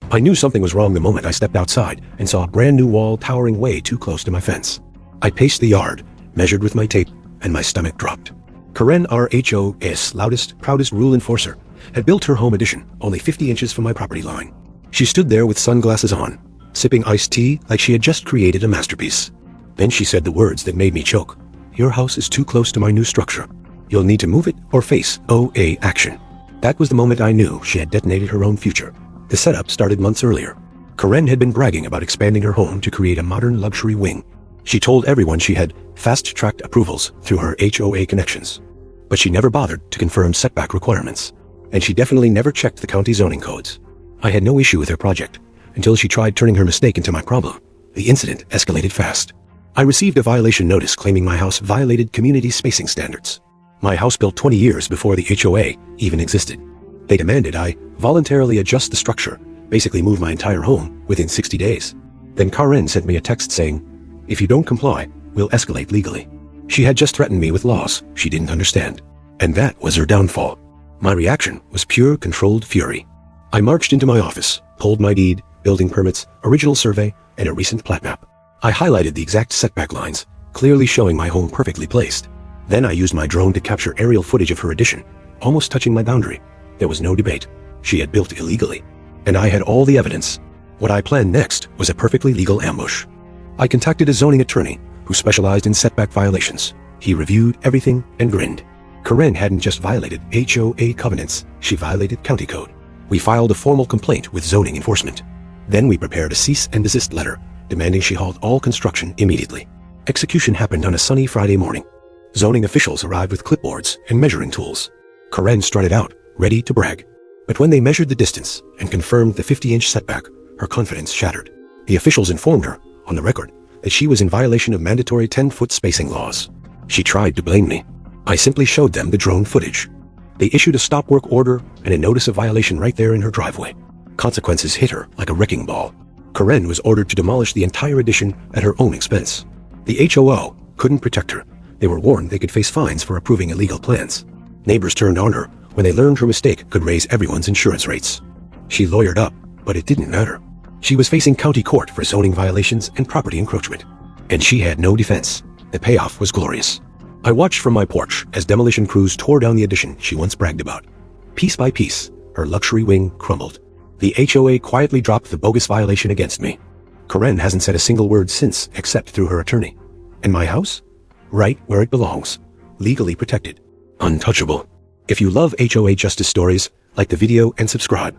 I knew something was wrong the moment I stepped outside and saw a brand new wall towering way too close to my fence. I paced the yard, measured with my tape, and my stomach dropped. Karen, our HOA's loudest, proudest rule enforcer, had built her home addition only 50 inches from my property line. She stood there with sunglasses on, sipping iced tea like she had just created a masterpiece. Then she said the words that made me choke. "Your house is too close to my new structure. You'll need to move it or face OA action." That was the moment I knew she had detonated her own future. The setup started months earlier. Karen had been bragging about expanding her home to create a modern luxury wing. She told everyone she had fast-tracked approvals through her HOA connections. But she never bothered to confirm setback requirements. And she definitely never checked the county zoning codes. I had no issue with her project until she tried turning her mistake into my problem. The incident escalated fast. I received a violation notice claiming my house violated community spacing standards. My house built 20 years before the HOA even existed. They demanded I voluntarily adjust the structure, basically move my entire home within 60 days. Then Karen sent me a text saying, "If you don't comply, we'll escalate legally." She had just threatened me with laws she didn't understand. And that was her downfall. My reaction was pure controlled fury. I marched into my office, pulled my deed, building permits, original survey, and a recent plat map. I highlighted the exact setback lines, clearly showing my home perfectly placed. Then I used my drone to capture aerial footage of her addition, almost touching my boundary. There was no debate. She had built illegally. And I had all the evidence. What I planned next was a perfectly legal ambush. I contacted a zoning attorney who specialized in setback violations. He reviewed everything and grinned. Karen hadn't just violated HOA covenants, she violated county code. We filed a formal complaint with zoning enforcement. Then we prepared a cease and desist letter, demanding she halt all construction immediately. Execution happened on a sunny Friday morning. Zoning officials arrived with clipboards and measuring tools. Karen strutted out, ready to brag. But when they measured the distance and confirmed the 50-inch setback, her confidence shattered. The officials informed her, on the record, that she was in violation of mandatory 10-foot spacing laws. She tried to blame me. I simply showed them the drone footage. They issued a stop work order and a notice of violation right there in her driveway. Consequences hit her like a wrecking ball. Karen was ordered to demolish the entire addition at her own expense. The HOA couldn't protect her. They were warned they could face fines for approving illegal plans. Neighbors turned on her when they learned her mistake could raise everyone's insurance rates. She lawyered up, but it didn't matter. She was facing county court for zoning violations and property encroachment. And she had no defense. The payoff was glorious. I watched from my porch as demolition crews tore down the addition she once bragged about. Piece by piece, her luxury wing crumbled. The HOA quietly dropped the bogus violation against me. Karen hasn't said a single word since except through her attorney. And my house? Right where it belongs. Legally protected. Untouchable. If you love HOA justice stories, like the video and subscribe.